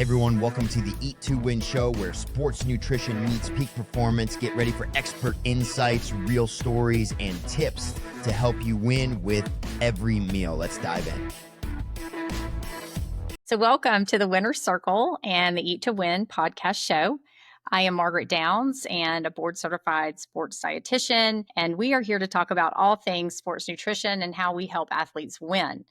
Hey everyone, welcome to the Eat to Win show where sports nutrition meets peak performance. Get ready for expert insights, real stories, and tips to help you win with every meal. Let's dive in. So welcome to the Winner's Circle and the Eat to Win podcast show. I am Margaret Downs and a board certified sports dietitian, and we are here to talk about all things sports nutrition and how we help athletes win.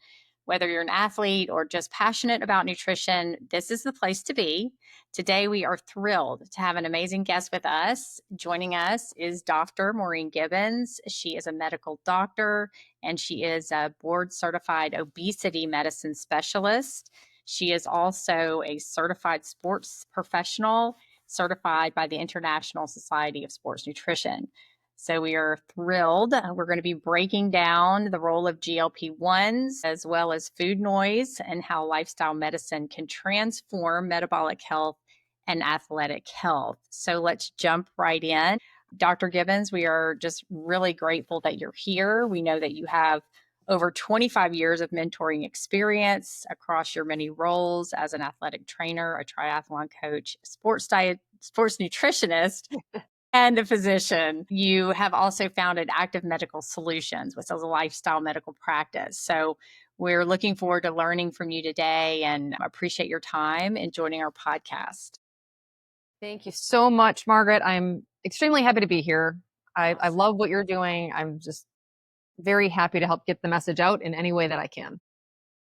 Whether you're an athlete or just passionate about nutrition, this is the place to be. Today, we are thrilled to have an amazing guest with us. Joining us is Dr. Moe Gibbons. She is a medical doctor and she is a board certified obesity medicine specialist. She is also a certified sports professional, certified by the International Society of Sports Nutrition. So we are thrilled. We're going to be breaking down the role of GLP-1s as well as food noise and how lifestyle medicine can transform metabolic health and athletic health. So let's jump right in. Dr. Gibbons, we are just really grateful that you're here. We know that you have over 25 years of mentoring experience across your many roles as an athletic trainer, a triathlon coach, sports nutritionist, and a physician. You have also founded Active Medical Solutions, which is a lifestyle medical practice. So we're looking forward to learning from you today and appreciate your time in joining our podcast. Thank you so much, Margaret. I'm extremely happy to be here. I love what you're doing. I'm just very happy to help get the message out in any way that I can.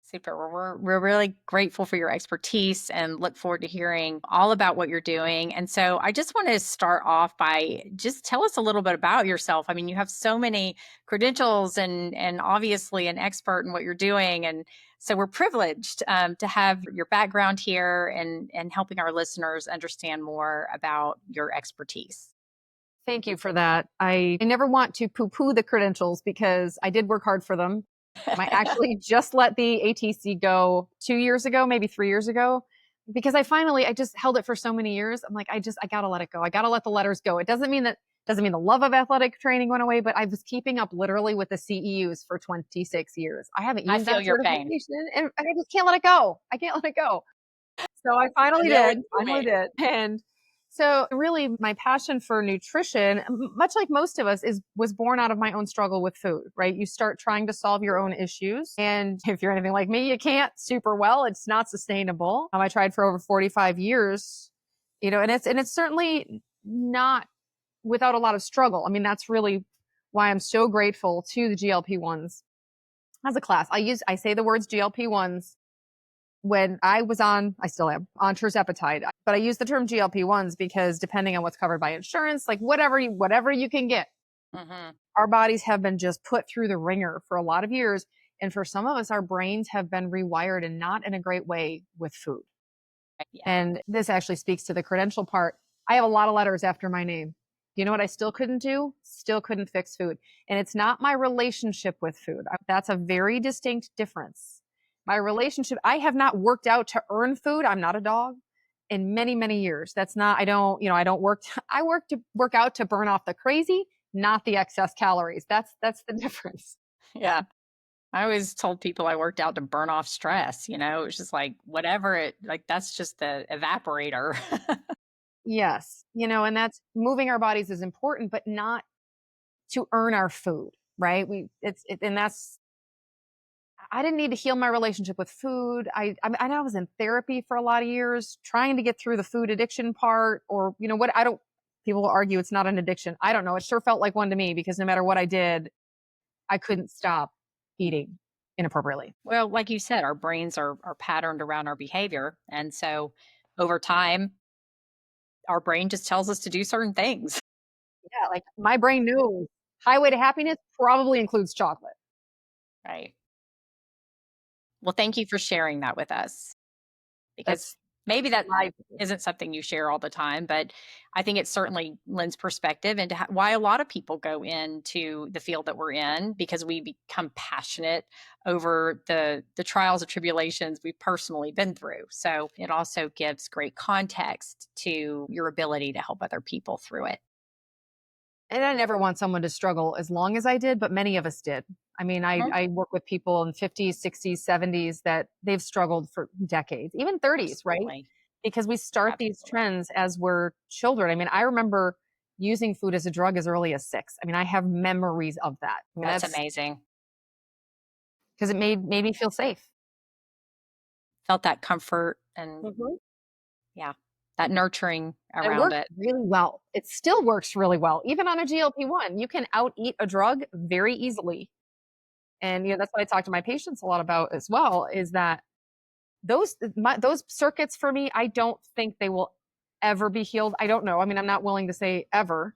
Super. We're really grateful for your expertise and look forward to hearing all about what you're doing. And so I just want to start off by just tell us a little bit about yourself. I mean, you have so many credentials and obviously an expert in what you're doing. And so we're privileged to have your background here and helping our listeners understand more about your expertise. Thank you for that. I never want to poo-poo the credentials because I did work hard for them. I actually just let the ATC go 2 years ago, maybe 3 years ago, because I just held it for so many years. I'm like, I gotta let it go. I gotta let the letters go. It doesn't mean the love of athletic training went away, but I was keeping up literally with the CEUs for 26 years. I haven't used that certification and I just can't let it go. I can't let it go. So I finally did. And so really my passion for nutrition, much like most of us, was born out of my own struggle with food, right? You start trying to solve your own issues. And if you're anything like me, you can't super well. It's not sustainable. I tried for over 45 years, and it's certainly not without a lot of struggle. I mean, that's really why I'm so grateful to the GLP-1s as a class. I say the words GLP-1s when I still am on tirzepatide, but I use the term GLP-1s because depending on what's covered by insurance, like whatever you can get, our bodies have been just put through the ringer for a lot of years. And for some of us, our brains have been rewired and not in a great way with food. Yeah. And this actually speaks to the credential part. I have a lot of letters after my name. You know what I still couldn't do? Still couldn't fix food. And it's not my relationship with food. That's a very distinct difference. My relationship, I have not worked out to earn food. I'm not a dog in many, many years. I work out to burn off the crazy, not the excess calories. That's the difference. Yeah. I always told people I worked out to burn off stress. It was just like, whatever that's just the evaporator. Yes. And that's moving our bodies is important, but not to earn our food, right? I didn't need to heal my relationship with food. I know I was in therapy for a lot of years, trying to get through the food addiction part, or people will argue it's not an addiction. I don't know. It sure felt like one to me because no matter what I did, I couldn't stop eating inappropriately. Well, like you said, our brains are patterned around our behavior. And so over time, our brain just tells us to do certain things. Yeah. Like my brain knew highway to happiness probably includes chocolate. Right. Well, thank you for sharing that with us, because maybe that isn't something you share all the time, but I think it certainly lends perspective into why a lot of people go into the field that we're in, because we become passionate over the trials and tribulations we've personally been through. So it also gives great context to your ability to help other people through it. And I never want someone to struggle as long as I did, but many of us did. I mean, I work with people in 50s, 60s, 70s that they've struggled for decades, even 30s, right? because we start these trends as we're children. I mean, I remember using food as a drug as early as 6. I mean, I have memories of that. I mean, That's amazing. because it made me feel safe. Felt that comfort and yeah, that nurturing It around worked it. really well. It still works really well. Even on a GLP-1, you can out eat a drug very easily. And that's what I talk to my patients a lot about as well, is that those circuits for me, I don't think they will ever be healed. I don't know. I mean, I'm not willing to say ever,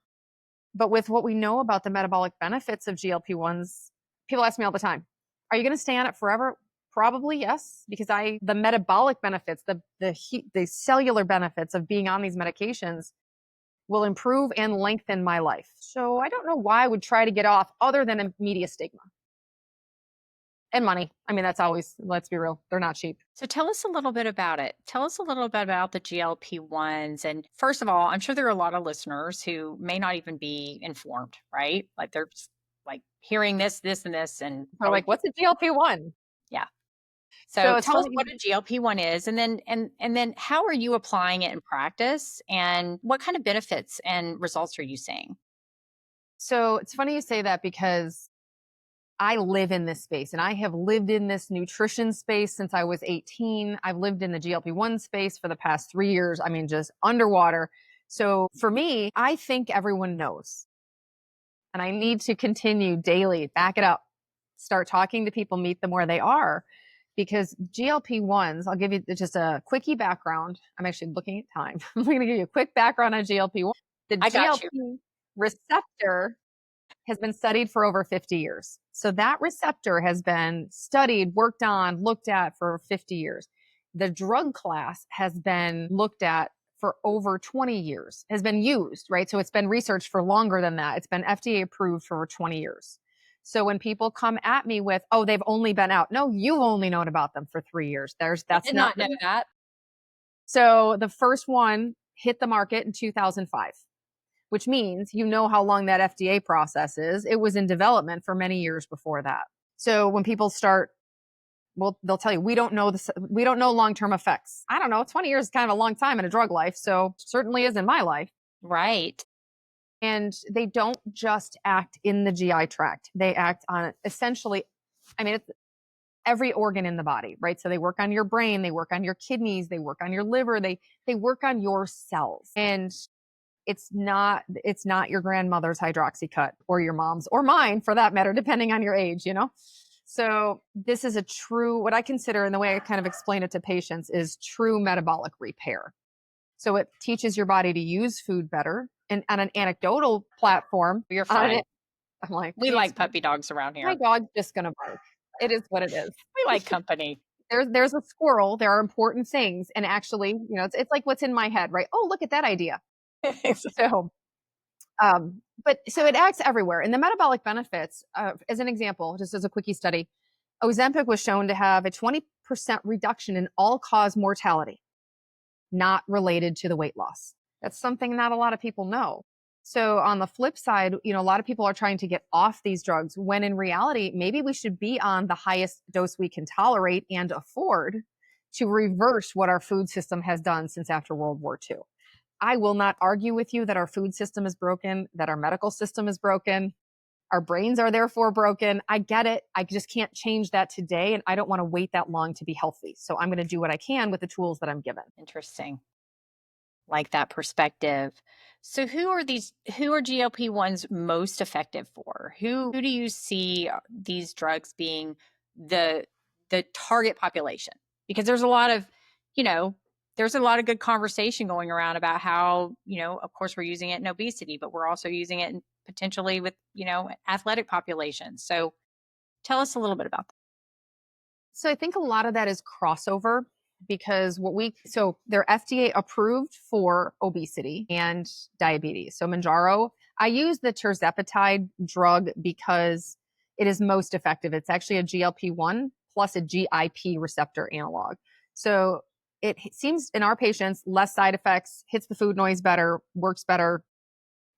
but with what we know about the metabolic benefits of GLP-1s, people ask me all the time, are you going to stay on it forever? Probably yes, because the metabolic benefits, the cellular benefits of being on these medications will improve and lengthen my life. So I don't know why I would try to get off other than a media stigma. And money. I mean, that's always, let's be real, they're not cheap. So tell us a little bit about it. Tell us a little bit about the GLP-1s. And first of all, I'm sure there are a lot of listeners who may not even be informed, right? Like they're just like hearing this, and this, and They're like, what's a GLP-1? Yeah. So So it's tell us funny. what a GLP-1 is, and then how are you applying it in practice, and what kind of benefits and results are you seeing? So it's funny you say that, because I live in this space, and I have lived in this nutrition space since I was 18. I've lived in the GLP-1 space for the past 3 years. I mean, just underwater. So for me, I think everyone knows. And I need to continue daily, back it up, start talking to people, meet them where they are. Because GLP-1s, I'll give you just a quickie background. I'm actually looking at time. I'm going to give you a quick background on GLP-1. The I got GLP you. receptor has been studied for over 50 years. So that receptor has been studied, worked on, looked at for 50 years. The drug class has been looked at for over 20 years, has been used, right? So it's been researched for longer than that. It's been FDA approved for over 20 years. So when people come at me with, oh, they've only been out. No, you've only known about them for 3 years. I did not know that. So the first one hit the market in 2005. Which means you know how long that FDA process is. It was in development for many years before that. So when people start, well, they'll tell you, we don't know long-term effects. I don't know. 20 years is kind of a long time in a drug life. So certainly is in my life. Right. And they don't just act in the GI tract. They act on essentially, I mean, it's every organ in the body, right? So they work on your brain, they work on your kidneys, they work on your liver, they work on your cells. And it's not your grandmother's hydroxycut or your mom's or mine for that matter, depending on your age, So this is a true, what I consider, and the way I kind of explain it to patients, is true metabolic repair. So it teaches your body to use food better. And on an anecdotal platform, You're fine. I'm like, We like puppy dogs around here. my dog's just going to bark. It is what it is. We like company. There's a squirrel. There are important things. And actually, it's like what's in my head, right? Oh, look at that idea. So it acts everywhere. And the metabolic benefits, as an example, just as a quickie study, Ozempic was shown to have a 20% reduction in all-cause mortality, not related to the weight loss. That's something not a lot of people know. So on the flip side, a lot of people are trying to get off these drugs when in reality, maybe we should be on the highest dose we can tolerate and afford to reverse what our food system has done since after World War II. I will not argue with you that our food system is broken, that our medical system is broken. Our brains are therefore broken. I get it. I just can't change that today. And I don't want to wait that long to be healthy. So I'm going to do what I can with the tools that I'm given. Interesting. Like that perspective. So who are GLP-1s most effective for? Who do you see these drugs being the target population? Because there's a lot of, there's a lot of good conversation going around about how, of course we're using it in obesity, but we're also using it potentially with, athletic populations. So tell us a little bit about that. So I think a lot of that is crossover, because they're FDA approved for obesity and diabetes. So Mounjaro, I use the tirzepatide drug because it is most effective. It's actually a GLP-1 plus a GIP receptor analog. So it seems in our patients, less side effects, hits the food noise better, works better,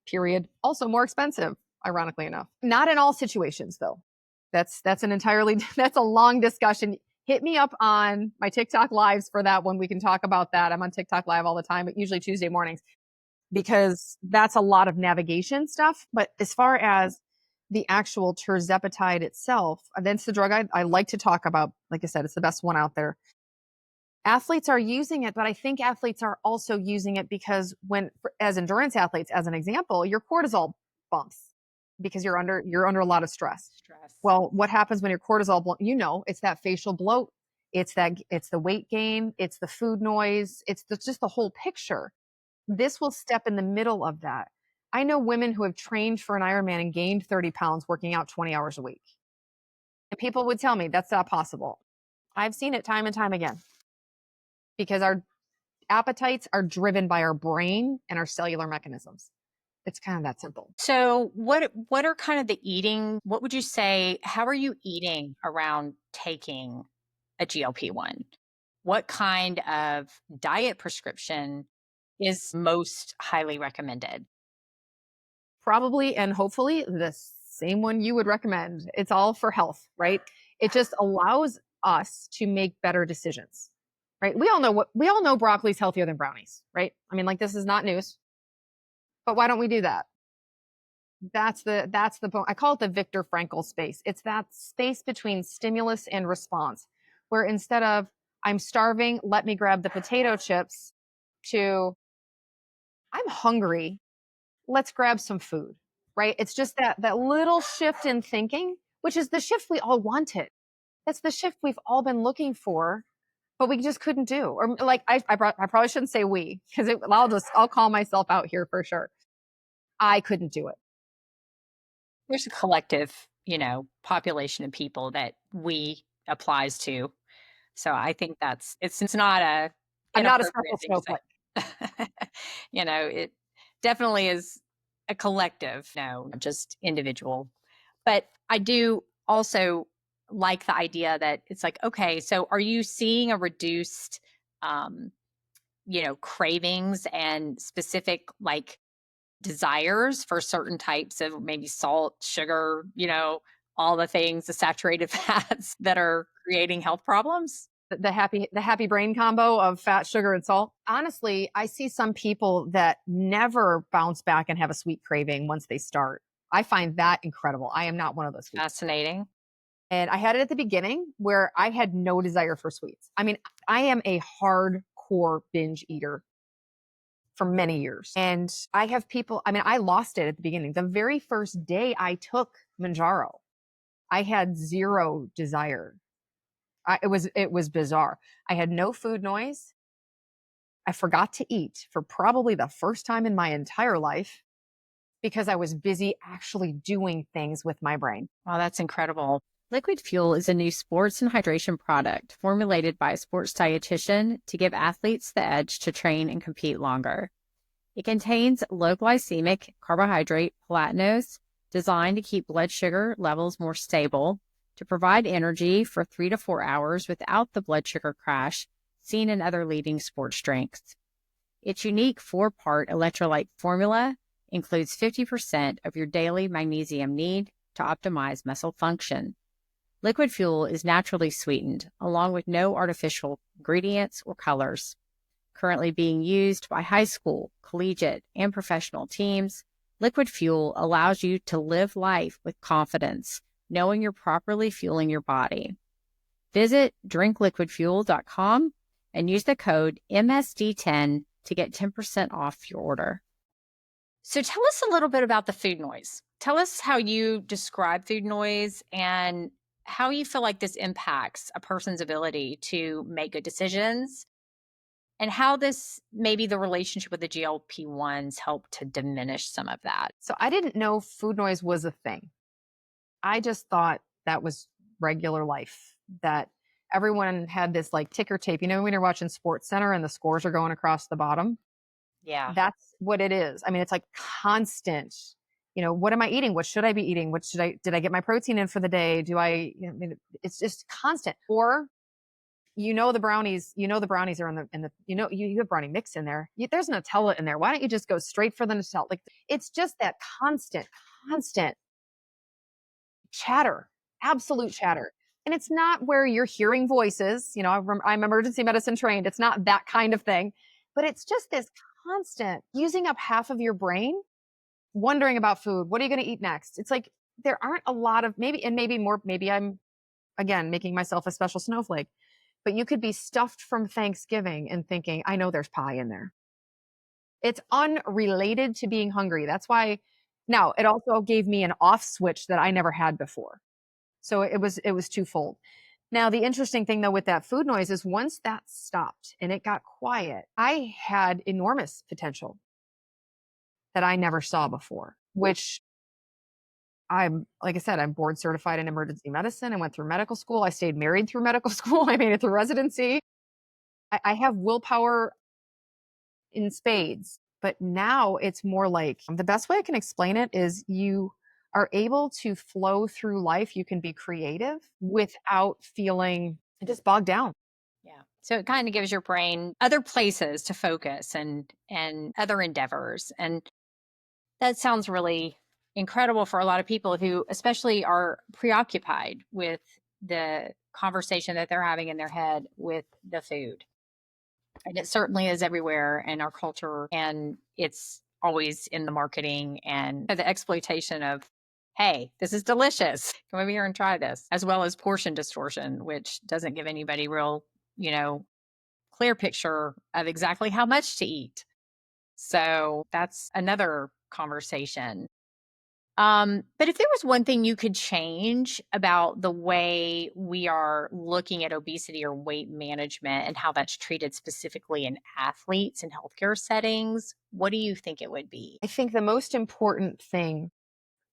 period. Also more expensive, ironically enough. Not in all situations though. That's a long discussion. hit me up on my TikTok lives for that one. We can talk about that. I'm on TikTok live all the time, but usually Tuesday mornings, because that's a lot of navigation stuff. But as far as the actual tirzepatide itself, that's the drug I like to talk about. Like I said, it's the best one out there. Athletes are using it, but I think athletes are also using it because as endurance athletes, as an example, your cortisol bumps because you're under a lot of stress. Well, what happens when your cortisol, it's that facial bloat, it's the weight gain, it's the food noise, just the whole picture. This will step in the middle of that. I know women who have trained for an Ironman and gained 30 pounds working out 20 hours a week. And people would tell me that's not possible. I've seen it time and time again because our appetites are driven by our brain and our cellular mechanisms. It's kind of that simple. So what are kind of the eating? What would you say? How are you eating around taking a GLP-1? What kind of diet prescription is most highly recommended? Probably and hopefully the same one you would recommend. It's all for health, right? It just allows us to make better decisions, right? We all know broccoli's healthier than brownies, right? I mean, like, this is not news. But why don't we do that? That's the I call it the Viktor Frankl space. It's that space between stimulus and response, where instead of I'm starving, let me grab the potato chips, to I'm hungry, let's grab some food, right? It's just that little shift in thinking, which is the shift we all wanted. That's the shift we've all been looking for, but we just couldn't do. Or like I probably shouldn't say we, because I'll call myself out here for sure. I couldn't do it. There's a collective, population of people that we applies to. So I think it's not I'm not a special snowflake. It definitely is a collective, not just individual. But I do also like the idea that it's like, okay, so are you seeing a reduced, cravings and specific like desires for certain types of maybe salt, sugar, all the things, the saturated fats that are creating health problems? The happy brain combo of fat, sugar, and salt. Honestly, I see some people that never bounce back and have a sweet craving once they start. I find that incredible. I am not one of those people. Fascinating. And I had it at the beginning where I had no desire for sweets. I mean, I am a hardcore binge eater for many years. And I have people, I lost it at the beginning. The very first day I took Manjaro, I had zero desire. It was bizarre. I had no food noise. I forgot to eat for probably the first time in my entire life because I was busy actually doing things with my brain. Wow, that's incredible. Liquid Fuel is a new sports and hydration product formulated by a sports dietitian to give athletes the edge to train and compete longer. It contains low glycemic carbohydrate platinose designed to keep blood sugar levels more stable, to provide energy for 3 to 4 hours without the blood sugar crash seen in other leading sports drinks. Its unique 4-part electrolyte formula includes 50% of your daily magnesium need to optimize muscle function. Liquid Fuel is naturally sweetened, along with no artificial ingredients or colors. Currently being used by high school, collegiate, and professional teams, Liquid Fuel allows you to live life with confidence, knowing you're properly fueling your body. Visit drinkliquidfuel.com and use the code MSD10 to get 10% off your order. So tell us a little bit about the food noise. Tell us how you describe food noise and how you feel like this impacts a person's ability to make good decisions, and how this, maybe the relationship with the GLP-1s help to diminish some of that. So I didn't know food noise was a thing. I just thought that was regular life, that everyone had this like ticker tape. When you're watching Sports Center and the scores are going across the bottom? Yeah. That's what it is. I mean, it's like constant, what am I eating? What should I be eating? Did I get my protein in for the day? It's just constant. Or, the brownies are in the, you have brownie mix in there. There's Nutella in there. Why don't you just go straight for the Nutella? Like, it's just that constant chatter, absolute chatter. And it's not where you're hearing voices. You know, I'm emergency medicine trained. It's not that kind of thing, but it's just this constant using up half of your brain, wondering about food. What are you going to eat next? It's like there aren't a lot of maybe more. Maybe I'm again making myself a special snowflake, but you could be stuffed from Thanksgiving and thinking, I know there's pie in there. It's unrelated to being hungry. That's why now it also gave me an off switch that I never had before. So it was twofold. Now, the interesting thing though with that food noise is once that stopped and it got quiet, I had enormous potential that I never saw before, which like I said, I'm board certified in emergency medicine. I went through medical school. I stayed married through medical school. I made it through residency. I have willpower in spades, but now it's more like the best way I can explain it is you are able to flow through life. You can be creative without feeling just bogged down. Yeah. So it kind of gives your brain other places to focus and other endeavors. And that sounds really incredible for a lot of people who especially are preoccupied with the conversation that they're having in their head with the food. And it certainly is everywhere in our culture. And it's always in the marketing and the exploitation of, hey, this is delicious. Come over here and try this, as well as portion distortion, which doesn't give anybody real, clear picture of exactly how much to eat. So that's another conversation. But if there was one thing you could change about the way we are looking at obesity or weight management and how that's treated specifically in athletes and healthcare settings, what do you think it would be? I think the most important thing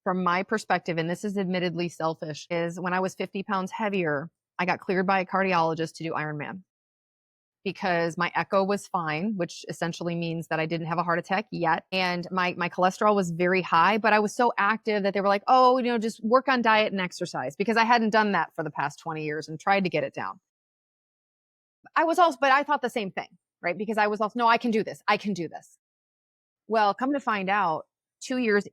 from my perspective, and this is admittedly selfish, is when I was 50 pounds heavier, I got cleared by a cardiologist to do Ironman because my echo was fine, which essentially means that I didn't have a heart attack yet. And my cholesterol was very high, but I was so active that they were like, oh, just work on diet and exercise because I hadn't done that for the past 20 years and tried to get it down. But I thought the same thing, right? Because I was also, no, I can do this. I can do this. Well, come to find out, 2 years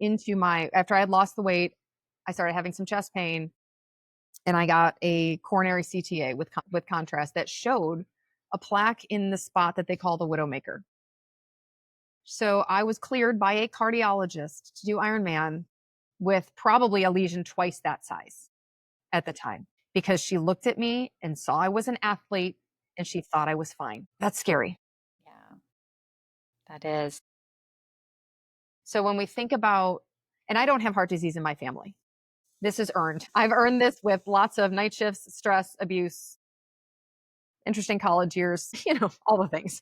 after I had lost the weight, I started having some chest pain and I got a coronary CTA with contrast that showed a plaque in the spot that they call the widowmaker. So I was cleared by a cardiologist to do Ironman with probably a lesion twice that size at the time because she looked at me and saw I was an athlete and she thought I was fine. That's scary. Yeah, that is. So when we think about, and I don't have heart disease in my family. This is earned. I've earned this with lots of night shifts, stress, abuse, interesting college years, all the things.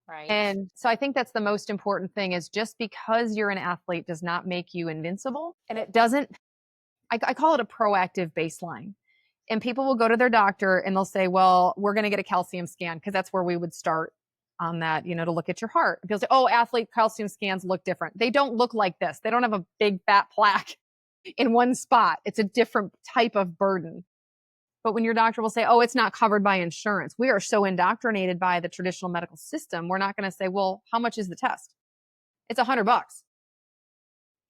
Right. And so I think that's the most important thing is just because you're an athlete does not make you invincible. And it doesn't, I call it a proactive baseline. And people will go to their doctor and they'll say, well, we're going to get a calcium scan because that's where we would start on that, to look at your heart. People say, oh, athlete calcium scans look different. They don't look like this. They don't have a big fat plaque in one spot. It's a different type of burden. But when your doctor will say, oh, it's not covered by insurance, we are so indoctrinated by the traditional medical system. We're not going to say, well, how much is the test? It's $100.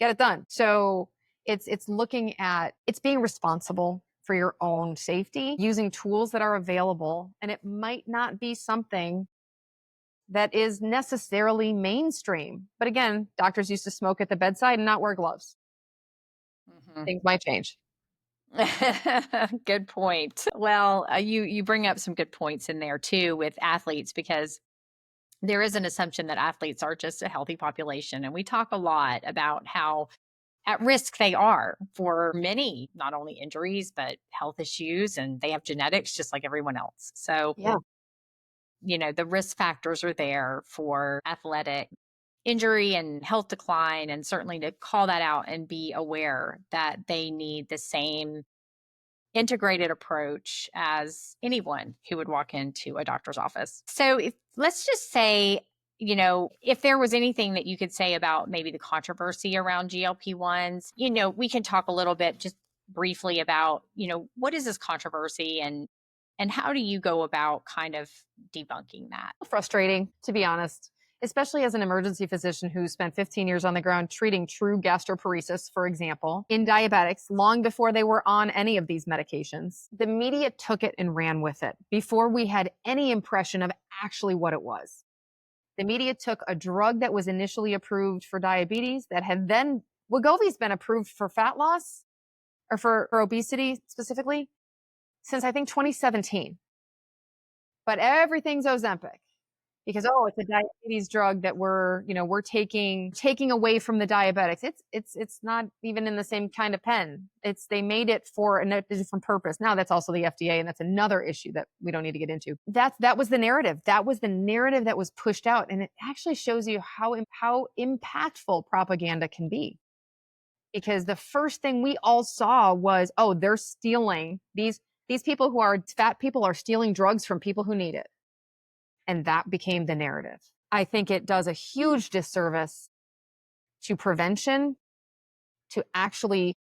Get it done. So it's looking at, it's being responsible for your own safety, using tools that are available. And it might not be something that is necessarily mainstream. But again, doctors used to smoke at the bedside and not wear gloves. Mm-hmm. Things might change. Good point. Well, you bring up some good points in there too with athletes because there is an assumption that athletes are just a healthy population. And we talk a lot about how at risk they are for many, not only injuries, but health issues, and they have genetics just like everyone else. So, yeah. The risk factors are there for athletic injury and health decline, and certainly to call that out and be aware that they need the same integrated approach as anyone who would walk into a doctor's office. So let's just say, if there was anything that you could say about maybe the controversy around GLP-1s, we can talk a little bit just briefly about, what is this controversy and how do you go about kind of debunking that? Frustrating, to be honest. especially as an emergency physician who spent 15 years on the ground treating true gastroparesis, for example, in diabetics long before they were on any of these medications. The media took it and ran with it before we had any impression of actually what it was. The media took a drug that was initially approved for diabetes that had then, Wegovy's been approved for fat loss or for obesity specifically since I think 2017. But everything's Ozempic because, it's a diabetes drug that we're taking away from the diabetics. It's not even in the same kind of pen. They made it for a different purpose. Now that's also the FDA, and that's another issue that we don't need to get into. That was the narrative. That was the narrative that was pushed out. And it actually shows you how impactful propaganda can be. Because the first thing we all saw was, they're stealing these people who are fat people are stealing drugs from people who need it. And that became the narrative. I think it does a huge disservice to prevention, to actually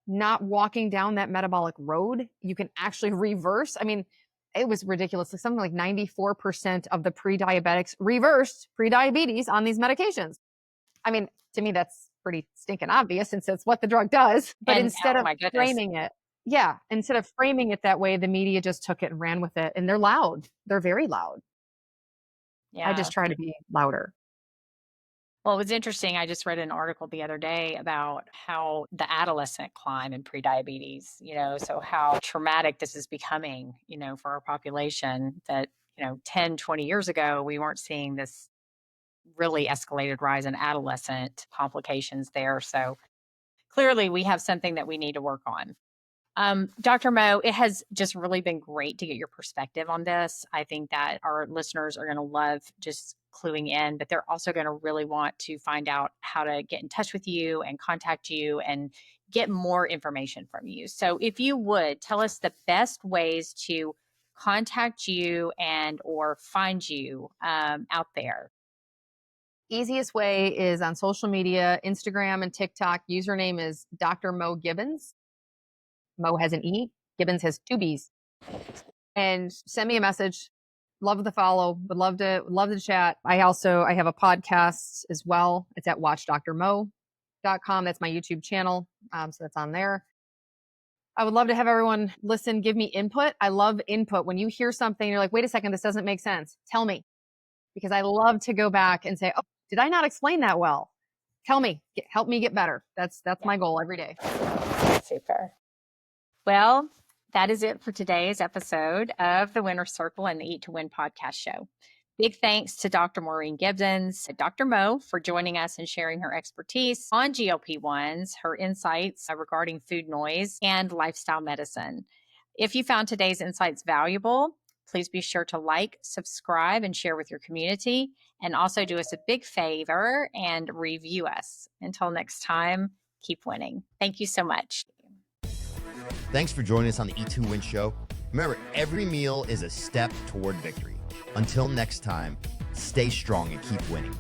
not walking down that metabolic road. You can actually reverse. I mean, it was ridiculous. Something like 94% of the pre-diabetics reversed pre-diabetes on these medications. I mean, to me, that's pretty stinking obvious since it's what the drug does. But instead of framing it, instead of framing it that way, the media just took it and ran with it. And they're loud. They're very loud. Yeah. I just try to be louder. Well, it was interesting. I just read an article the other day about how the adolescent climb in prediabetes, so how traumatic this is becoming, for our population that, 10, 20 years ago, we weren't seeing this really escalated rise in adolescent complications there. So clearly we have something that we need to work on. Dr. Moe, it has just really been great to get your perspective on this. I think that our listeners are going to love just cluing in, but they're also going to really want to find out how to get in touch with you and contact you and get more information from you. So if you would tell us the best ways to contact you and or find you out there. Easiest way is on social media, Instagram and TikTok. Username is Dr. Moe Gibbons. Moe has an E, Gibbons has 2 B's. And send me a message. Love the follow. Would love to chat. I have a podcast as well. It's at watchdrmo.com. That's my YouTube channel. So that's on there. I would love to have everyone listen, give me input. I love input. When you hear something, you're like, wait a second, this doesn't make sense. Tell me. Because I love to go back and say, did I not explain that well? Tell me, help me get better. That's my goal every day. Super. Well, that is it for today's episode of the Winner's Circle and the Eat to Win podcast show. Big thanks to Dr. Maureen Gibbons, Dr. Moe, for joining us and sharing her expertise on GLP-1s, her insights regarding food noise, and lifestyle medicine. If you found today's insights valuable, please be sure to like, subscribe, and share with your community. And also do us a big favor and review us. Until next time, keep winning. Thank you so much. Thanks for joining us on the Eat to Win show. Remember, every meal is a step toward victory. Until next time, stay strong and keep winning.